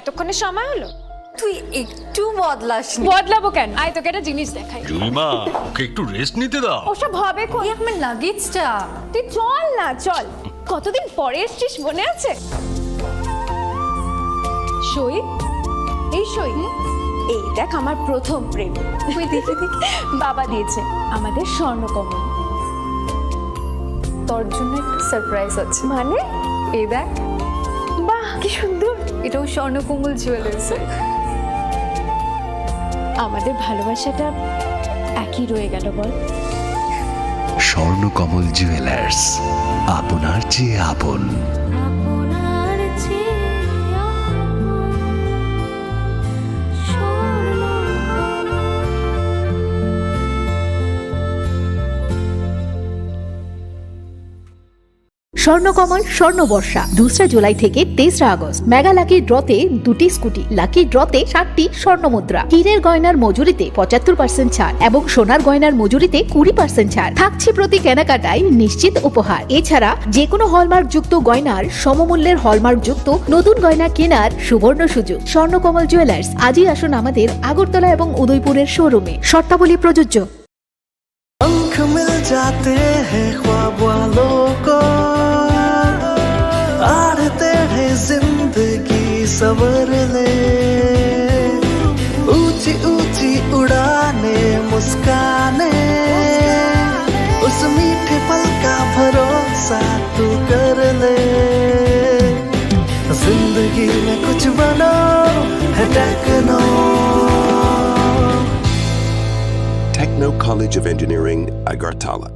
এতক্ষণে সময় হলো? তুই একটু বদলাসনি। বদলাবো কেন? আয় তোকে একটা জিনিস দেখাই। জুইমা, ওকে একটু রেস্ট নিতে দাও। ওসব হবে কোন? এই আমার লাগেজটা। তুই চল না, চল। কতদিন পরে এসছিস, মনে আছে? সই, এই সই, এই দেখ আমার প্রথম প্রেম। তুই দেখে দেখি। বাবা দিয়েছে আমাদের স্বর্ণকমল। তোর জন্য একটা সারপ্রাইজ আছে। মানে? এই দেখ, বাহ কি সুন্দর। এটাও স্বর্ণকমল জুয়েলার্সে। আমাদের ভালোবাসাটা একই রয়ে গেল বল। স্বর্ণকমল জুয়েলার্স, আপনার চেয়ে আপন। স্বর্ণকমল স্বর্ণবর্ষা 2 জুলাই থেকে 23 আগস্ট। মেগা লাকি ড্রতে 2টি স্কুটি, লাকি ড্রতে 7টি স্বর্ণমুদ্রা, হীরের গয়নার মজুরিতে 75% ছাড় এবং সোনার গয়নার মজুরিতে 20% ছাড় থাকছে প্রতি কেনাকাটায় নিশ্চিত উপহার। এছাড়া যে কোনো হলমার্ক যুক্ত গয়নার সমমূল্যের হলমার্ক যুক্ত নতুন গয়না কেনার সুবর্ণ সুযোগ। স্বর্ণকমল জুয়েলার্স, আজই আসুন আমাদের আগরতলা এবং উদয়পুরের শোরুমে। শর্তাবলী প্রযোজ্য। पंख मिल जाते हैं ख्वाब वालों को, आड़ते हैं जिंदगी सवर ले, ऊंची ऊंची उड़ाने मुस्काने, उस मीठे पल का भरोसा तू कर ले। जिंदगी में कुछ बनो है techno. Techno College of Engineering, Agartala.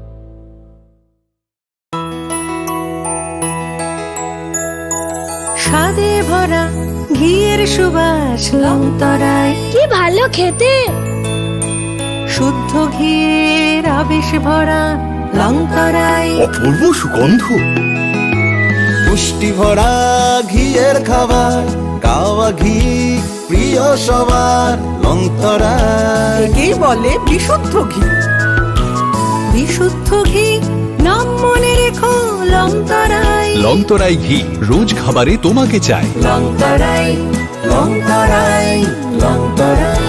স্বাদে ভরা ঘিয়ের সুবাস লংতরায়, কি ভালো খেতে। শুদ্ধ ঘিয়ের আবেশ ভরা লংতরায়, অপূর্ব সুগন্ধ। পুষ্টি ভরা ঘিয়ের খাবার, গাওয়া ঘি প্রিয় সবার লংতরায়। একেই বলে বিশুদ্ধ ঘি। বিশুদ্ধ ঘি নাম মনে রেখো লংতরায়। লংতরাই ঘি রোজ খাবারে তোমাকে চাই। লংতরাই লংতরাই লংতরাই।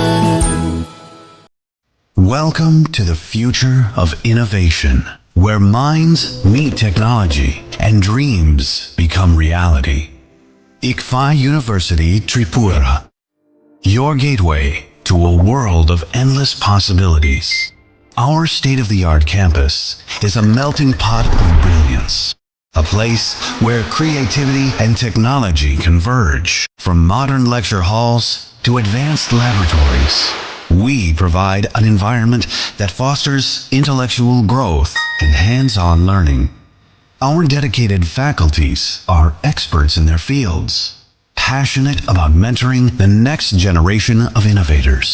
Welcome to the future of innovation, where minds meet technology and dreams become reality. ICFI University Tripura, your gateway to a world of endless possibilities. Our state-of-the-art campus is a melting pot of brilliance, a place where creativity and technology converge. From modern lecture halls to advanced laboratories, we provide an environment that fosters intellectual growth and hands-on learning. Our dedicated faculties are experts in their fields, passionate about mentoring the next generation of innovators.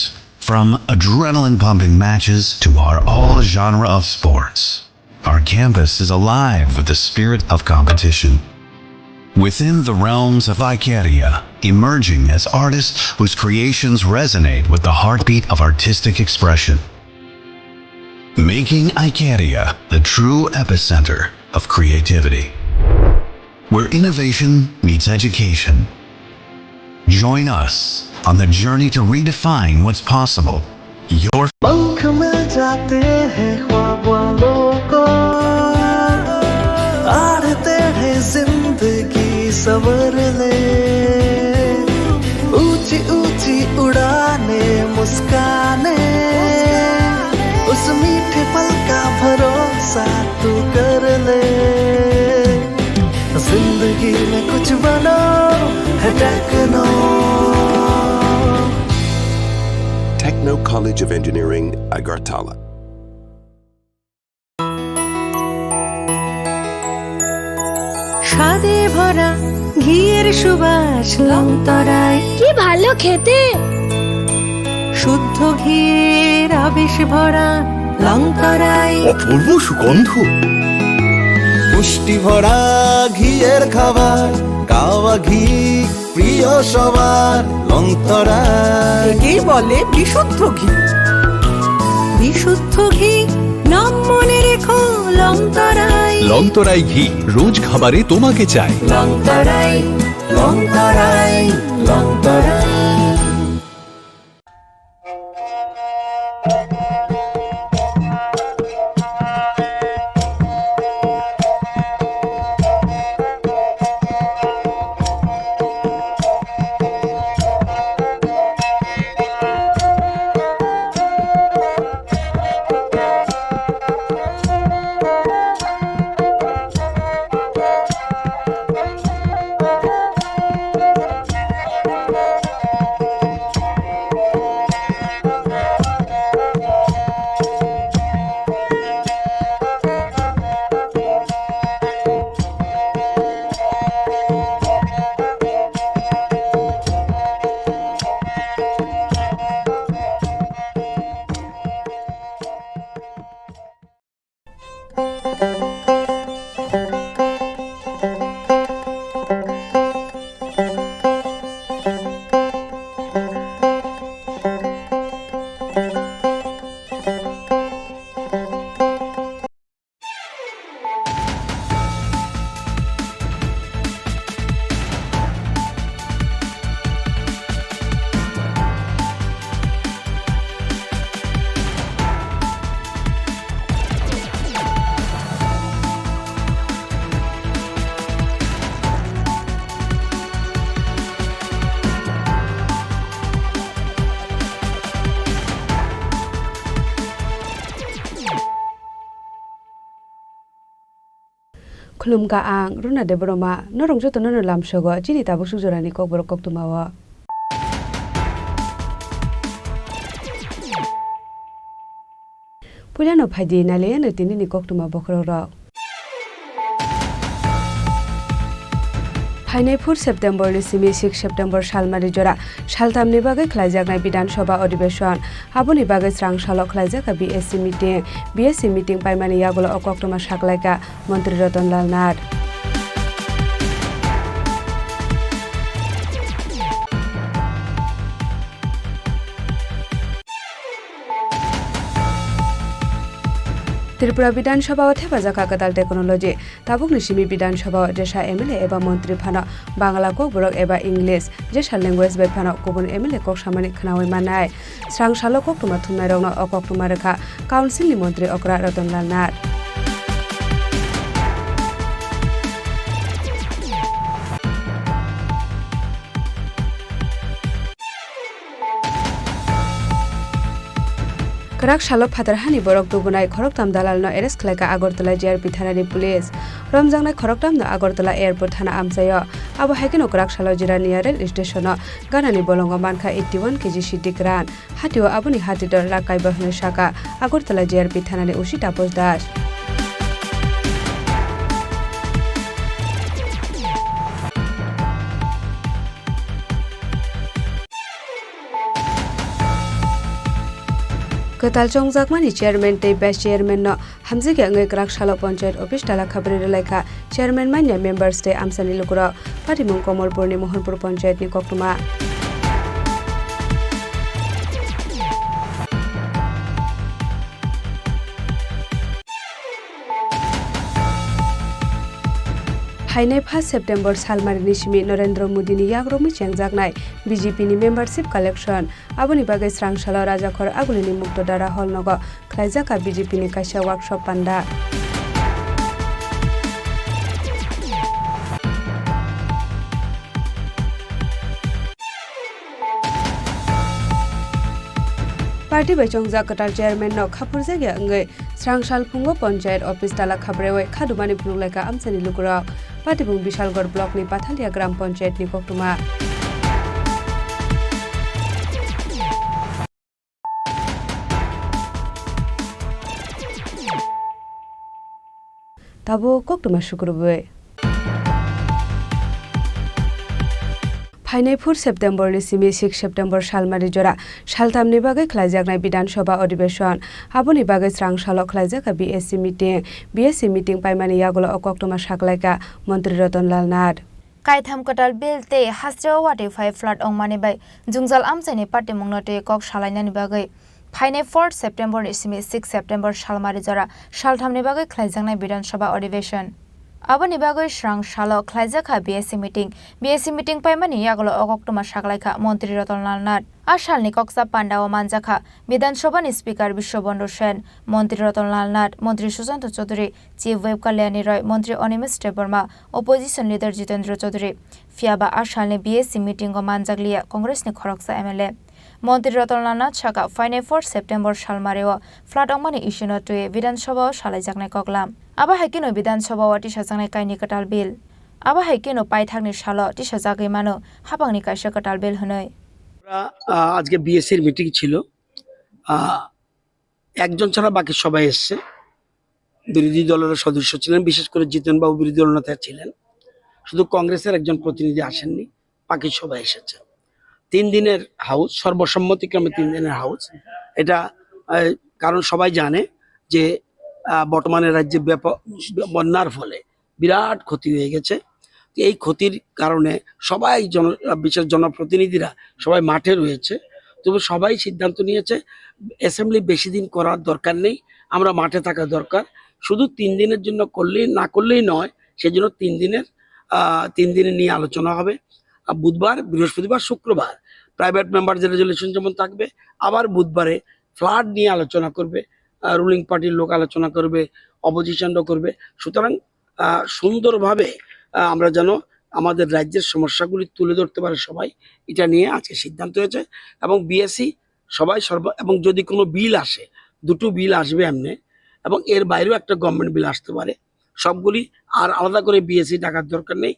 From adrenaline-pumping matches to our all-genre of sports, our campus is alive with the spirit of competition. Within the realms of Icaria, emerging as artists whose creations resonate with the heartbeat of artistic expression. Making Icaria the true epicenter of creativity, where innovation meets education. Join us on the journey to redefine what's possible. Your पंख मिल जाते हैं ख्वाब वालों को, आड़ते हैं जिंदगी सवर ले, ऊंची ऊंची उड़ाने मुस्काने, उस मीठे पल का भरोसा तू कर ले। जिंदगी में कुछ बनो है techno. Techno College of Engineering, Agartala. স্বাদে ভরা ঘিয়ের সুবাস লংতরায়, কি ভালো খেতে। শুদ্ধ ঘিয়ের আবেশ ভরা লংতরায়, অপূর্ব সুগন্ধ। পুষ্টি ভরা ঘিয়ের খাবার, গাওয়া ঘি প্রিয় সবার লংতরায়। একেই বলে বিশুদ্ধ ঘি। বিশুদ্ধ ঘি নাম মনে রেখো লংতরায়। লংতরাই ঘি রোজ খাবারে তোমাকে চাই। লংতরাই লংতরাই লংতরাই। Khulumka ang runa de boroma norong joto nono lamsogo chini tabuk sujorani kokborok koktumawa. Pulyano phaidi naleyano tinini koktuma bokrorok. Hainai 4 September ni simi 6 September salmari jora saltamni bagai khlaijaknai Bidhan Sabha Adhibeshon aboni bagai srang salok khlaijaka BSc meeting paimani yagulo okoktoma saklaika Mantri Ratanlal Nath. Tripura Bidhan Sabha Thepajaka Katal Technology Tabuk Nishimi Bidhan Sabha Jesha MLA eba Mantri Phano Bangla Kokborok eba English Jesha language bai Phano Kubun MLA Kok Samani Khnawi Manai Srang Salo Koktuma Thumnai Rokno Okoktuma Rekha Council ni Mantri Okra Ratanlal Nath. Karak salok phatarhani borok tubunai khoroktam dalal no arrest khlaika Agartala JRP thanani police romjangnai khoroktam no Agartala airport thana amchayo abo haikeno karak salo jira near rail station no ganani bolongo mankha 81 kg city kran hatio aboni hatidor rakai bahne shaka Agartala JRP thanani usi tapos das. Katal chongjakmani chairman tei vice chairman no hamjige angai krak salo panchayat office tala khabri relaika chairman manya members tei amsani lukura patimung Komolpur ni Mohanpur panchayat ni koktuma. Hainai 1 September salmari ni simi Narendra Modi ni yagromi chengjaknai BJP ni membership collection aboni bagai srang salo rajakhor aguni ni Muktodara hall nogo khlaijaka BJP ni kaisa workshop panda. Party bai chongjak Katal chairman no khapurjage angai srangsal phungo panchayat office tala khabrewai khadumani phunuglaika amchani lukura Patibung Bishalgor block ni Pathalia gram panchayat ni koktuma. Tabo koktuma shukurubwe. Hainai 4 September ni simi 6 September salmari jora saltamni bagai khlaijaknai Bidhan Sabha Adhibeshon aboni bagai srang salok khlaijaka BSc meeting paimani yagulo okoktoma saklaika Mantri Ratanlal Nath. Kaitham Katal bill te hastra wate 5 flat ongmani bai jungjal amchaini party mungnote kok salainani bagai Hainai 4 September ni simi 6 September salmari jora saltamni bagai khlaijaknai Bidhan Sabha Adhibeshon Aboni bagai srang salo khlaijaka BSc meeting paimani yagulo okoktoma saklaika Mantri Ratanlal Nath Ashalni koksa pandao manjakha Bidhan Sabha ni speaker Bishwabandhu Sen Mantri Ratanlal Nath Mantri Sujanto Chaudhary Chief Whip Kalyani Roy Mantri Onimis Debarma Opposition leader Jitendra Chaudhary Fiaba Ashalni BSc meeting go manjaklia Congress ni khoroksa MLA Mantri Ratanlal Nath Chaka Hainai 4 September salmareo flat ongmani issue to Bidhan Sabha salaijaknai koklam Aba haikino Bidhan Sabha wati sajangnai kaini Katal bill Aba haikino paithakni salo ti sajagai mano hapangni kaisa Katal bill honoi আজকে বিএসসির meeting ছিল একজন ছাড়া বাকি সবাই এসেছে বিরোধী দলের সদস্য ছিলেন বিশেষ করে জিতেন বাবু বিরোধী দলনেতা ছিলেন শুধু কংগ্রেসের একজন প্রতিনিধি আসেননি বাকি সবাই এসেছে 3 দিনের হাউস সর্বসম্মতিক্রমে 3 দিনের হাউস এটা কারণ সবাই জানে যে বর্তমানে রাজ্যে ব্যাপক বন্যার ফলে বিরাট ক্ষতি হয়ে গেছে এই ক্ষতির কারণে সবাই বিশেষ জনপ্রতিনিধিরা সবাই মাঠে রয়েছে তবে সবাই সিদ্ধান্ত নিয়েছে অ্যাসেম্বলি বেশি দিন করার দরকার নেই আমরা মাঠে থাকা দরকার শুধু 3 দিনের জন্য করলেই না করলেই নয় সেজন্য 3 দিনের নিয়ে আলোচনা হবে বুধবার বৃহস্পতিবার শুক্রবার প্রাইভেট মেম্বারদের রেজুলেশন যেমন থাকবে আবার বুধবারে ফ্লাড নিয়ে আলোচনা করবে রুলিং পার্টির লোক আলোচনা করবে অপোজিশনও করবে সুতরাং সুন্দরভাবে আমরা যেন আমাদের রাজ্যের সমস্যাগুলি তুলে ধরতে পারে সবাই এটা নিয়ে আজকে সিদ্ধান্ত হয়েছে এবং বিএসসি সবাই এবং যদি কোনো বিল আসে দুটো বিল আসবে এমনি এবং এর বাইরেও একটা গভর্নমেন্ট বিল আসতে পারে সবগুলি, আর আলাদা করে বিএসসি ডাকার দরকার নেই।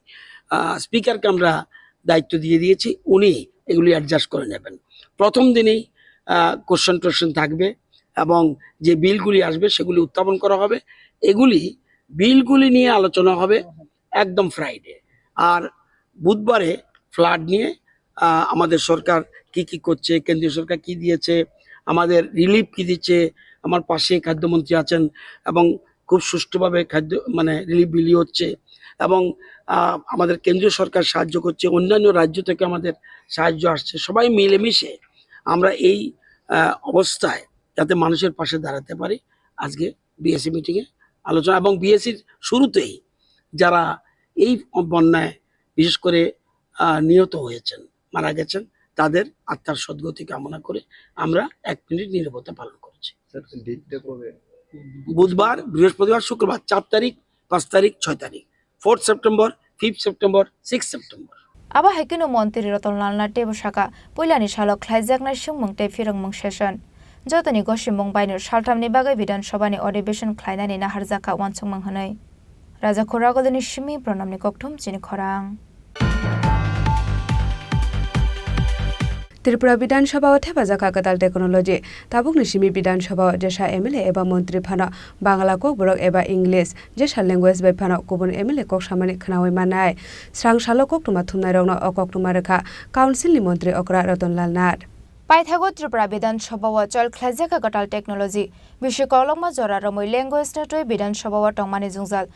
স্পিকারকে আমরা দায়িত্ব দিয়ে দিয়েছি, উনি এগুলি অ্যাডজাস্ট করে নেবেন। প্রথম দিনেই কোশ্চেন টোশ্চেন থাকবে এবং যে বিলগুলি আসবে সেগুলি উত্থাপন করা হবে। বিলগুলি নিয়ে আলোচনা হবে একদম ফ্রাইডে। আর বুধবারে ফ্লাড নিয়ে আমাদের সরকার কি কি করছে, কেন্দ্রীয় সরকার কি দিয়েছে, আমাদের রিলিফ কি দিচ্ছে, আমার পাশে খাদ্যমন্ত্রী আছেন এবং খুব সুষ্ঠুভাবে রিলিফ বিলি হচ্ছে এবং আমাদের কেন্দ্রীয় সরকার সাহায্য করছে, অন্যান্য রাজ্য থেকে আমাদের সাহায্য আসছে। সবাই মিলেমিশে আমরা এই অবস্থায় যাতে মানুষের পাশে দাঁড়াতে পারি, আজকে বিএসসি মিটিংয়ে আলোচনা। এবং বিএসসির শুরুতেই যারা এই বন্যায় বিশেষ করে নিহত হয়েছেন, মারা গেছেন, তাদের আত্মার সদ্গতি কামনা করে আমরা 1 মিনিট নীরবতা পালন করেছি। বুধবার, বৃহস্পতিবার, শুক্রবার 4 তারিখ, 5 তারিখ, 6 তারিখ, 4 September, 5 September, 6 September. abo haikino মন্ত্রী রতনলালনা টেবো শাখা পয়লানি সালক খ্লাইজাকনাই সুমংতে ফিরংমং সেশন যতনি গসিমং বাইনো সালথামনি বাগै বিধাनसभानि अधिवेशन ख्लायनानि नाहारजाखा वानसंमं हनै राजा खरागलनि सिमी प्रणामनि कक्थुम चिनि खरां। त्रिपुरा विधानसभा हेफाजाखा गदाल टेक्नोलॉजी ताबुक निसिमी विधानसभा जेसा एमएलए एबा मंत्री फाना बांग्ला कक बरक एबा इंग्लिश जेसा लैंग्वेज बै फाना गुबुन एमएलए कक सामानि खनावै मानाय स्रां सालो कक्टुमा थुमनाय रौना अकक्टुमा रेखा काउन्सिलनि मंत्री अकरा रतनलाल नाथ पाइथागो त्रिपुरा विधानसभा चल ख्लाइजाखा गदाल टेक्नोलॉजी विश्वकलमा जरा रमै लैंग्वेज नटय विधानसभा टंगमानि जुंजाल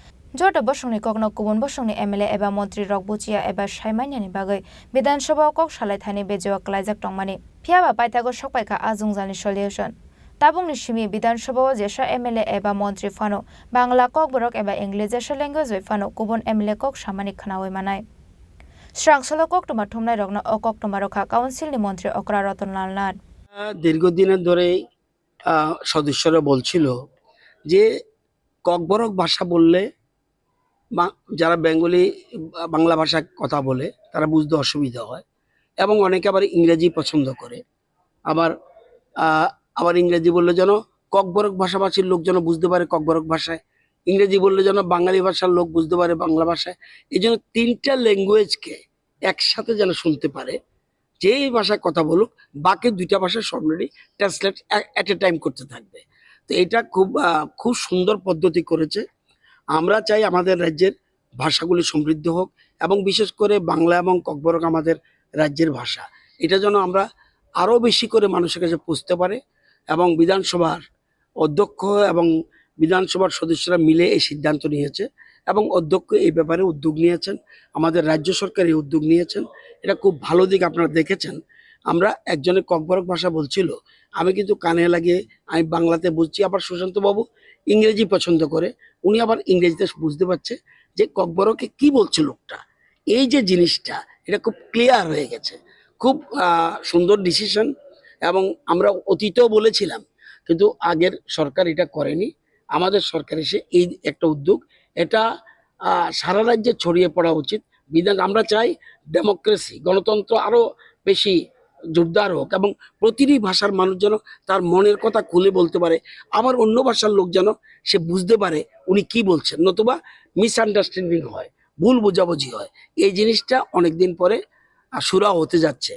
जट बसंनि ककनो गुबुन बसंनि एमएलए एबा मंत्री रकबुचिया एबा सायमान्यानि बागै विधानसभा कक सालायथानि बेजेवा क्लाइजाक टंगमानि फियाबा पाइथागो सकपाइखा आजुंजालनि सलिउशन ताबुंनि सिमी विधानसभा जेसा एमएलए एबा मंत्री फानो बांग्ला कक बरक एबा इंग्लिश जेसा लैंग्वेज बै फानो गुबुन एमएलए कक सामानि खनावै मानाय स्रांसलो कक्टुमा थुमनाय रगना अकक्टुमा रखा काउन्सिलनि मंत्री अकरा रतनलाल नाथ দীর্ঘদিনের ধরে সদস্যরা বলছিল যে ককবরক ভাষা বললে যারা বেঙ্গলি বাংলা ভাষা কথা বলে তারা বুঝতে অসুবিধা হয় এবং অনেকে আবার ইংরেজি পছন্দ করে। আবার ইংরেজি বললে যেন ককবরক ভাষাভাষীর লোক যেন বুঝতে পারে ককবরক ভাষায়, ইংরেজি বললে যেন বাঙালি ভাষার লোক বুঝতে পারে বাংলা ভাষায়। এই জন্য 3টা ল্যাঙ্গুয়েজকে একসাথে যেন শুনতে পারে, যেই ভাষায় কথা বলুক বাকি 2টা ভাষা already translate at a time করতে থাকবে। তো এটা খুব সুন্দর পদ্ধতি করেছে। আমরা চাই আমাদের রাজ্যের ভাষাগুলি সমৃদ্ধ হোক এবং বিশেষ করে বাংলা এবং ককবরক আমাদের রাজ্যের ভাষা, এটা যেন আমরা আরও বেশি করে মানুষের কাছে পৌঁছতে পারে। এবং বিধানসভার অধ্যক্ষ এবং বিধানসভার সদস্যরা মিলে এই সিদ্ধান্ত নিয়েছে এবং অধ্যক্ষ এই ব্যাপারে উদ্যোগ নিয়েছেন, আমাদের রাজ্য সরকার এই উদ্যোগ নিয়েছেন। এটা খুব ভালো দিক আপনারা দেখেছেন। আমরা একজনের ককবরক ভাষা বলছিল, আমি কিন্তু কানে লাগিয়ে আমি বাংলাতে বুঝছি, আবার সুশান্ত বাবু ইংরেজি পছন্দ করে, উনি আবার ইংরেজিতে বুঝতে পারছে যে ককবরকে কি বলছে লোকটা। এই যে জিনিসটা এটা খুব ক্লিয়ার হয়ে গেছে, খুব সুন্দর ডিসিশন। এবং আমরা অতীতেও বলেছিলাম কিন্তু আগের সরকার এটা করেনি, আমাদের সরকার এসে এই একটা উদ্যোগ, এটা সারা রাজ্যে ছড়িয়ে পড়া উচিত। আমরা চাই ডেমোক্রেসি, গণতন্ত্র আরো বেশি জোরদার হোক এবং প্রতিটি ভাষার মানুষ যেন তার মনের কথা খুলে বলতে পারে, আবার অন্য ভাষার লোক যেন সে বুঝতে পারে উনি কি বলছেন, নতুবা মিসআন্ডারস্ট্যান্ডিং হয়, ভুল বোঝাবুঝি হয়। এই জিনিসটা অনেকদিন পরে শুরু হতে যাচ্ছে।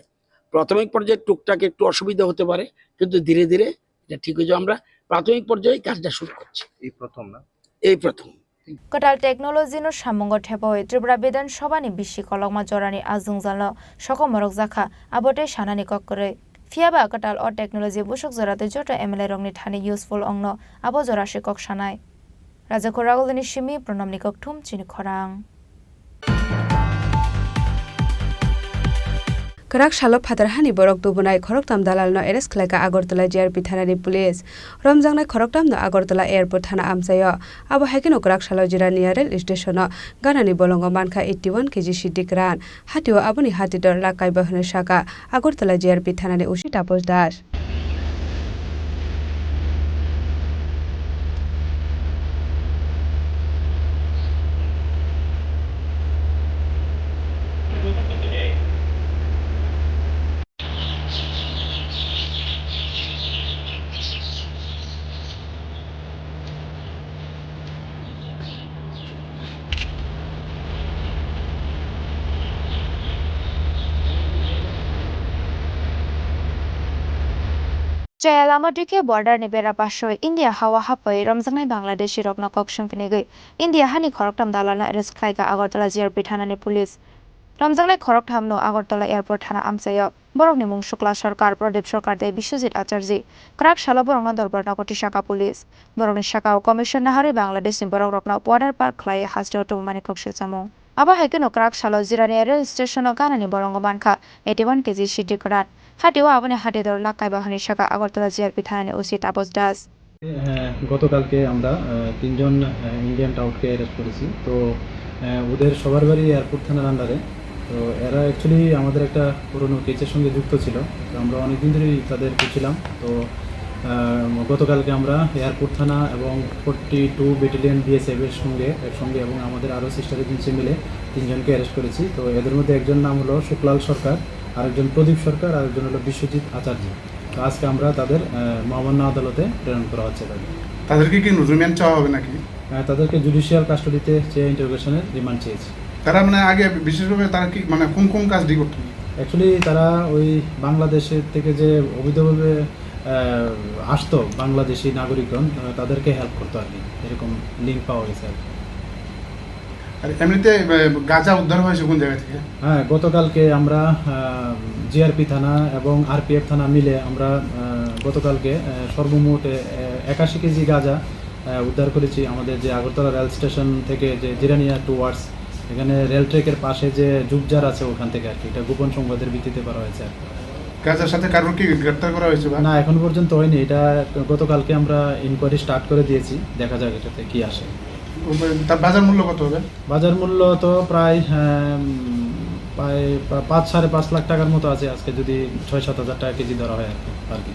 প্রাথমিক পর্যায়ে টুকটাক একটু অসুবিধা হতে পারে কিন্তু ধীরে ধীরে এটা ঠিক হয়ে যাবে। আমরা প্রাথমিক পর্যায়ে কাজটা শুরু করছি, এই প্রথম गटाल टेक्नोलॉजी सामंग ठेपावे त्रिपुरा विधानसभानि बिसि कलकमा जरानि आजुंजालनो सकमरक जाखा आबोटे सानानि कक्करै फियाबा गटाल अ टेक्नोलॉजी बुसुक जराते जट एमएलए रंगनि थानि यूजफुल अंगनो आबो जरासे कक सानाय राजा खरागलनि सिमी प्रणामनि ककथुम चिनि खरां कराक सालो फादरहानि बरक दुबनाय खरकताम दालालनो एरेस्ट खलायका आगरतला जिआरपि थानानि पुलिस रमजांनाय खरकतामनो आगरतला एयारपोर्ट थाना आमसायो आबो हाइकेनो कराक सालो जिरानि रेल स्टेशनो गानानि बलंग मानखा 81 केजि सिद्दिक रान हातिओ आबोनि हातिदर लाकाय बहने साका आगरतला जिआरपि थानानि उसी तापस दास Chayalamadike border ni bera pashoy India hawa hapai ramjangnai Bangladeshi rokna kok shungpinegei India hani khoroktam dalana arrest khlaiga Agartala JRP thanani police ramjangnai khoroktamno Agartala airport thana amsayo borokni mung Shukla Sarkar Pradip Sarkar de Biswajit Acharji krak shala borokna dolbarna koti shaka police borokni shaka commission nahari Bangladesh ni borok rokna border park khlai hasdo to mani kok shechamung aba haikeno krak shalo jirani rail station o ganani borongo mankha 81 kg shiti kran হাটিও আপনি হাটে দর লাকাই বাহানি শাখা Agartala GRP থানানে OC Tapas Das গতকালকে আমরা তিনজন Indian টাউটকে arrest করেছি তো ওদের সবার বাড়ি এয়ারপোর্ট থানার আন্ডারে তো এরা অ্যাকচুয়ালি আমাদের একটা পুরনো কেসের সঙ্গে যুক্ত ছিল তো আমরা অনেকদিন ধরেই তাদের খুঁজছিলাম তো গতকালকে আমরা এয়ারপোর্ট থানা এবং 42 ব্যাটালিয়ন বিএসএফ এর একসঙ্গে এবং আমাদের আরও সিস্টার এজেন্সি মিলে তিনজনকে অ্যারেস্ট করেছি তো এদের মধ্যে একজন নাম হলো শুক্লাল সরকার আরেকজন প্রদীপ সরকার আরেকজন হলো বিশ্বজিৎ আচার্য তো আজকে আমরা তাদের মহামান্য আদালতে প্রেরণ করা হচ্ছে তাদেরকে কি রিমান্ড চাওয়া হবে নাকি তাদেরকে জুডিশিয়াল কাস্টডিতে চেয়ে ইন্টারোগেশনের রিমান্ড চেয়েছে তারা মানে আগে বিশেষভাবে তারা কি মানে কোন কাজটি করতো অ্যাকচুয়ালি তারা ওই বাংলাদেশের থেকে যে অবৈধভাবে আসতো বাংলাদেশি নাগরিকগণ তাদেরকে হেল্প করতো আর কি এরকম লিঙ্ক পাওয়া গেছে আর এমনিতে গাঁজা উদ্ধার হয়েছে কোন জায়গা থেকে হ্যাঁ গতকালকে আমরা জিআরপি থানা এবং আরপিএফ থানা মিলে আমরা গতকালকে সর্বমোট 81 কেজি গাঁজা উদ্ধার করেছি আমাদের যে আগরতলা রেল স্টেশন থেকে যে জিরানিয়া টুয়ার্ডস এখানে রেল ট্র্যাকের পাশে যে জুবজার আছে ওখান থেকে আর কি এটা গোপন সংবাদের ভিত্তিতে করা হয়েছে গাঁজার সাথে কারোর কি গ্রেফতার করা হয়েছে না এখন পর্যন্ত হয়নি এটা গতকালকে আমরা ইনকোয়ারি স্টার্ট করে দিয়েছি দেখা যাক এটাতে কি আসে তার বাজার মূল্য কত হবে বাজার মূল্য তো প্রায় 5-5.5 লাখ টাকার মতো আছে আজকে যদি 6-7 হাজার টাকা কেজি ধরা হয় আর কি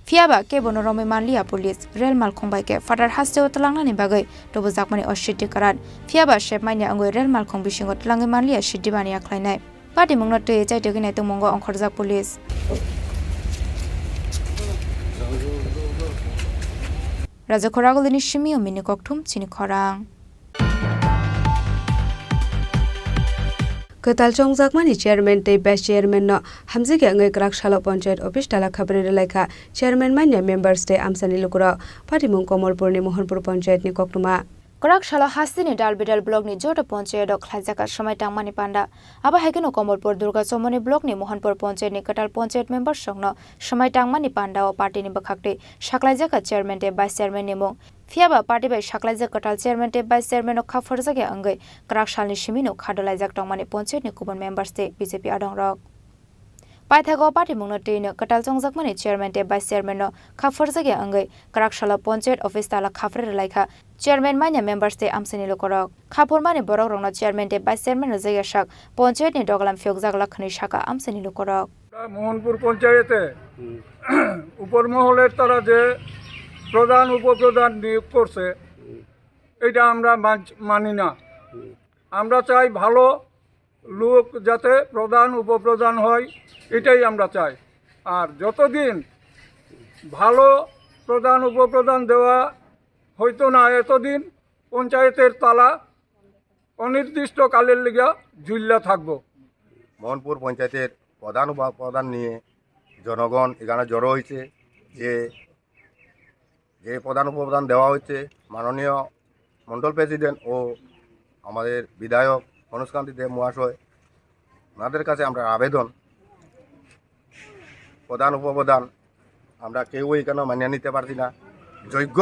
Fiaba ke bonorome manlia police rel malkhong ke fatar haste otlangna ni bagai tobo jakmani oshiti karan Fiaba shep manya angoi rel malkhong bising otlangi manlia shiti bani akhlainai pati mungna te chaite ginai to mongo angkhorjak police Raja Khoragolini shimi o mini kokthum chini khorang Ketal chongjakmani chairman te best chairman no hamjige ngai krak shala panchayat office tala khabre relaika chairman manya members te amsani lukura patimung Komolpur ni Mohanpur panchayat ni koktuma Korak shala hastini dalbidal blog ni jota panchayat ok khlajaka samai tangmani panda aba haikeno Komolpur Durga Chomoni blog ni Mohanpur panchayat ni Ketal panchayat members songno samai tangmani panda o party ni bakhakte shaklaijaka chairman te vice chairman ni mong Fiaba party by shaklaijak Ketal chairman te vice chairman ok khaforjage angai korak shalni shimino khadolaijak tangmani panchayat ni kubon members te BJP adong rok Paithago party mungno teino Ketal chongjakmani chairman te vice chairman no khaforjage angai korak shala panchayat office tala khafre laika chairman manya members te amsani lokorok khapormani borok rongno chairman te vice chairman no jaya shak panchayat ni doglam fyokjak lakhni shaka amsani lokorok Mohanpur পঞ্চায়েতে উপর মহলের তারা যে প্রধান উপপ্রধান নিয়োগ করছে এটা আমরা মানি না আমরা চাই ভালো লোক যাতে প্রধান উপপ্রধান হয় এটাই আমরা চাই আর যতদিন ভালো প্রধান উপপ্রধান দেওয়া হয়তো না এতদিন পঞ্চায়েতের তালা অনির্দিষ্টকালের লিগা ঝুল্লা থাকবো মোহনপুর পঞ্চায়েতের প্রধান উপপ্রধান নিয়ে জনগণ এখানে জড়ো হয়েছে যে প্রধান উপপ্রধান দেওয়া হচ্ছে মাননীয় মন্ডল প্রেসিডেন্ট ও আমাদের বিধায়ক অনুষ্কান্তি দেব মহাশয় ওনাদের কাছে আমরা আবেদন প্রধান উপপ্রধান আমরা কেউ এখানে মানিয়ে নিতে পারছি না যোগ্য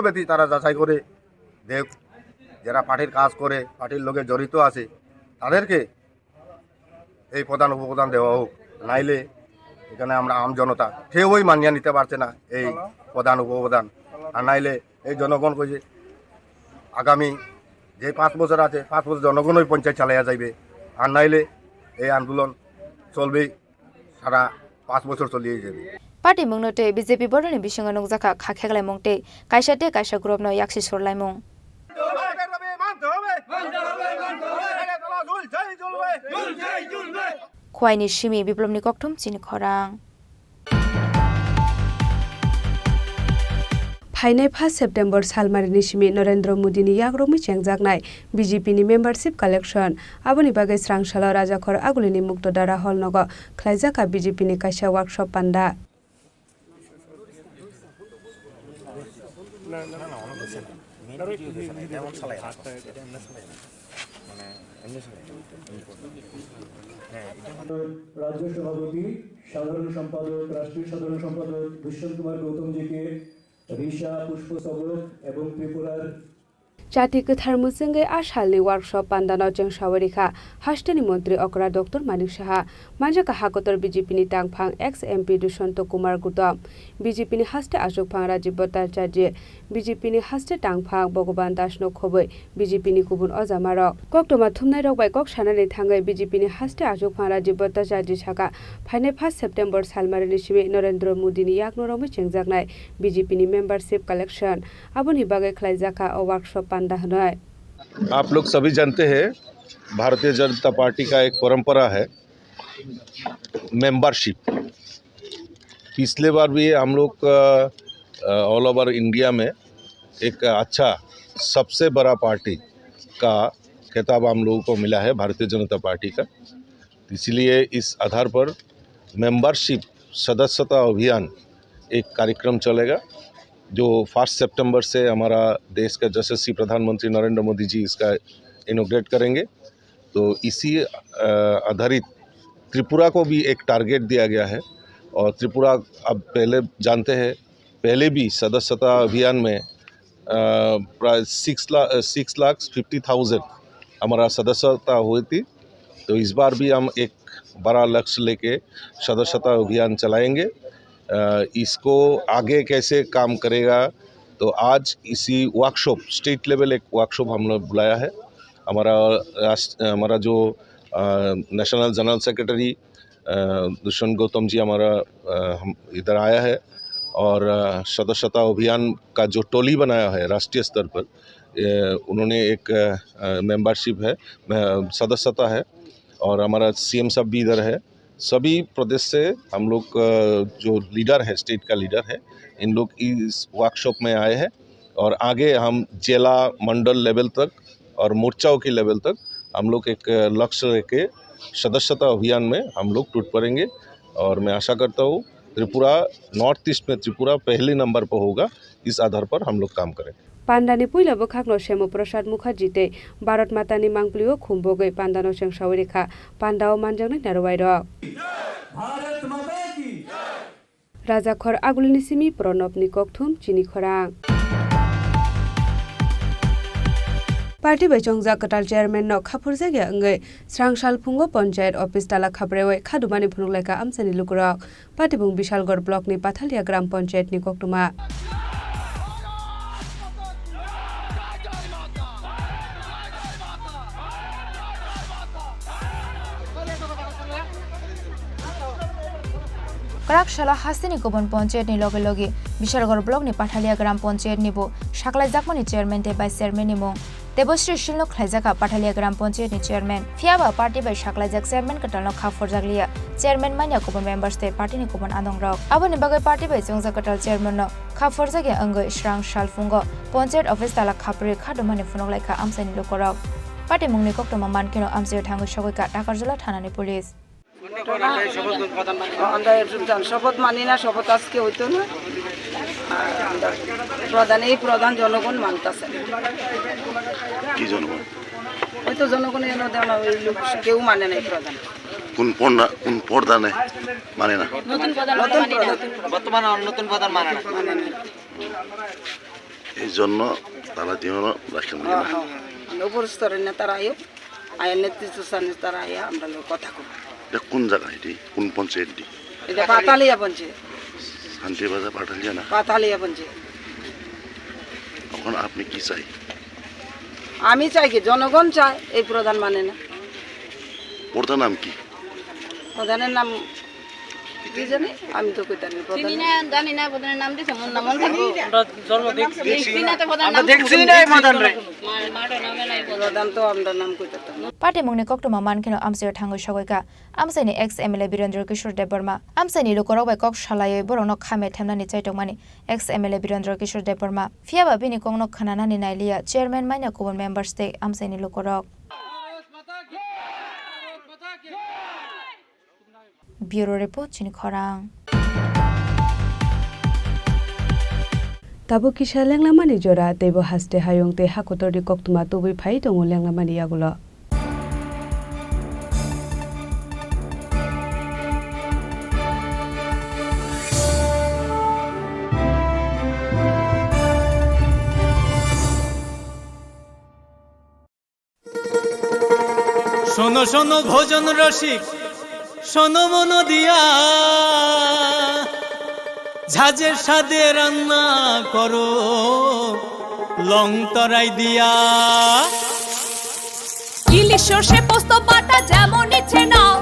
ব্যক্তি তারা যাচাই করে দেখ যারা পার্টির কাজ করে পার্টির লোকে জড়িত আছে তাদেরকে এই প্রধান উপপ্রধান দেওয়া হোক নাইলে এখানে আমরা আম জনতা কেউই মানিয়ে নিতে পারছে না এই প্রধান উপপ্রধান আর নাইলে এই জনগণ কইছে আগামী যে 5 বছর আছে 5 বছর জনগণ ওই পঞ্চায়েত চালাইয়া যাইবে আর নাইলে এই আন্দোলন চলবে সারা 5 বছর চলিয়ে যাবে Party mungnote BJP boroni bisingo nokjaka khakheglai mungte kaisa group no yaksi sorlai mung Khwaini shimi biplomni kokthum chini khorang Phainai 1 September salmarini shimi Narendra Modi ni yagrokmi chengjaknai BJP ni membership collection aboni bagai srangshala Raja Khor agulini Muktodara hall nogo khlaijaka BJP ni kaisa workshop panda রাজ্য সভাপতি সাধারণ সম্পাদক রাষ্ট্রীয় সাধারণ সম্পাদক দুষ্যন্ত কুমার গৌতমজিকে ঋষা পুষ্পস্তবক এবং ত্রিপুরার জাতি गोथार मुसंगै आसालनि वार्कशप पान्डानाव जों सावरिखा हास्टेनि मन्त्री अकरा डक्टर मानिक साहा मानजाका हाकतर बीजेपीनि तांफां एक्स एमपी दुष्यन्त कुमार गौतम बीजेपीनि हास्टे आशोकफां राजीव भट्टाचार्य बीजेपीनि हास्टे तांफां भगवान दासनो खबै बीजेपीनि गुबुन अजामारक कक्टमा थुमनाय रगबाय कक सानानै थाङै बीजेपीनि हास्टे आशोकफां राजीव भट्टाचार्य साका फाइने 5 सेप्टेम्बर सालमारिनि सिबि नरेन्द्र मोदीनि यागनरमै चेंजागनाय बीजेपीनि मेम्बारशिप कलेक्शन आबोनि बागै खलायजाखा वर्कशप आप लोग सभी जानते हैं भारतीय जनता पार्टी का एक परंपरा है मेंबरशिप। पिछले बार भी हम लोग ऑल ओवर इंडिया में एक अच्छा सबसे बड़ा पार्टी का खिताब हम लोगों को मिला है भारतीय जनता पार्टी का। इसलिए इस आधार पर मेंबरशिप सदस्यता अभियान एक कार्यक्रम चलेगा जो 1 सितंबर से हमारा देश का यशस्वी प्रधानमंत्री नरेंद्र मोदी जी इसका इनोग्रेट करेंगे। तो इसी आधारित त्रिपुरा को भी एक टारगेट दिया गया है और त्रिपुरा अब पहले जानते हैं पहले भी सदस्यता अभियान में प्राय 6,50,000 हमारा सदस्यता हुई थी। तो इस बार भी हम एक बड़ा लक्ष्य लेके सदस्यता अभियान चलाएंगे। इसको आगे कैसे काम करेगा तो आज इसी वर्कशॉप स्टेट लेवल एक वर्कशॉप हम लोग बुलाया है। हमारा जो national general secretary Dushyant Gautam ji हमारा हम इधर आया है और सदस्यता अभियान का जो टोली बनाया है राष्ट्रीय स्तर पर उन्होंने एक मेंबरशिप है सदस्यता है और हमारा सीएम साहब भी इधर है। सभी प्रदेश से हम लोग जो लीडर है स्टेट का लीडर है इन लोग इस वर्कशॉप में आए हैं और आगे हम जिला मंडल लेवल तक और मोर्चाओं के लेवल तक हम लोग एक लक्ष्य लेके सदस्यता अभियान में हम लोग टूट पड़ेंगे। और मैं आशा करता हूँ त्रिपुरा नॉर्थ ईस्ट में त्रिपुरा पहले नंबर पर होगा। इस आधार पर हम लोग काम करें। पान्डानि पुइला बोखाग्नो श्यामा प्रसाद मुखार्जीते भारत मातानि मांगप्लियो खुम्बोगै पान्डानो जों सावरिखा पान्डाव मानजांनाय नारवायरक राजाखर आगुलिनि सिमि प्रणबनि ककथुम चिनि खरां पार्टी बैचंजा कटाल चेयरमैन न खाफुर जायगा अंगै स्रांसाल फुंगो पंचायत ऑफिस ताला खाब्रेवै खादुमानि फुनुलायका आमसानि लुकुरक पार्टीबुं विशालगढ़ ब्लॉकनि पाथालिया ग्राम पंचायतनि ककटुमा कराकशाला हास्तिनि गुबुन पञ्चायतनि लगे लगे विशालगढ़ ब्लकनि पाथालिया ग्राम पञ्चायतनिबो साख्लायजाकमानि चेयरमैन ते भाइस चेयरमैननि मुं देबश्री शिलनो खलायजाका पाथालिया ग्राम पञ्चायतनि चेयरमैन फियाबा पार्टी बाय साख्लायजाक चेयरमैन कटालनो खाफरजागलिया चेयरमैन मानिया गुबुन मेम्बार्स ते पार्टीनि गुबुन आदंग्रक आबोनि बागै पार्टी बाय जोंजा कटाल चेयरमैननो खाफरजागे अंगै स्रां सालफुंगो पञ्चायत अफिस ताला खाप्रे खादुमानि फुनगलायका आमसानि लुकरक पार्टी मुंनि कक्टमा मानकेनो आमसायो थाङै सगैका टाकारजला थानानि पुलिस শপথ মানি না শপথ আজকে হইতো না প্রধান জনগণ মানতেছে কি জনগণ হয়তো জনগণ এনে দেওয়া না কেউ মানে নাই প্রধান কোন প্রধানে মানে না বর্তমানে নতুন প্রধান মানে না এই জন্য তারা দিনও রাখেন না উপর স্তরের নেতারা আয়ের নেতৃত্ব স্থানে তারা আমরা কথা কব কোন জায়গা এটি কোন পঞ্চায়েত এটি এটা পাতালিয়া পঞ্চায়েত শান্তিবাজার পাতালিয়া না পাতালিয়া পঞ্চায়েত এখন আপনি কি চাই আমি চাই কি জনগণ চায় এই প্রধান মানে না প্রধান নাম কি প্রধানের নাম কি জানি আমি তো কইতাম প্রধান চিনি না জানি না প্রধানের নাম দিছে মন নাম থাকে আমরা জন্ম দেখছি না তো প্রধান আমরা দেখছি না প্রধান রে মাটো নামে নাই প্রধান তো আমরা নাম কইতাম पार्टी मुंनि कक्टमा मानकेनो आमसायो थाङै सगैका आमसायनि एक्स एमएलए वीरेन्द्र किशोर देबबर्मा आमसायनि लुकराव बाय कक सालायै बरनो खामे थेमनानि चाइटंमानि एक्स एमएलए वीरेन्द्र किशोर देबबर्मा फियाबा बिनि कंनो खनानानि नाइलिया चेयरमैन माइना गुबुन मेम्बार्स ते आमसायनि लुकरक ब्यूरो रिपोर्ट चिनि खरां Tabu kisha lenglamani jora tebo haste hayong te hakotori koktuma tubi phai tongo lenglamani yagulo. শোনো শোনো ভোজন রসিক শোনো মন দিয়া ঝাঁঝের স্বাদে রান্না করো লং তরাই দিয়া ইলিশ সর্ষে পোস্ত বাটা যেমন ইচ্ছে নাও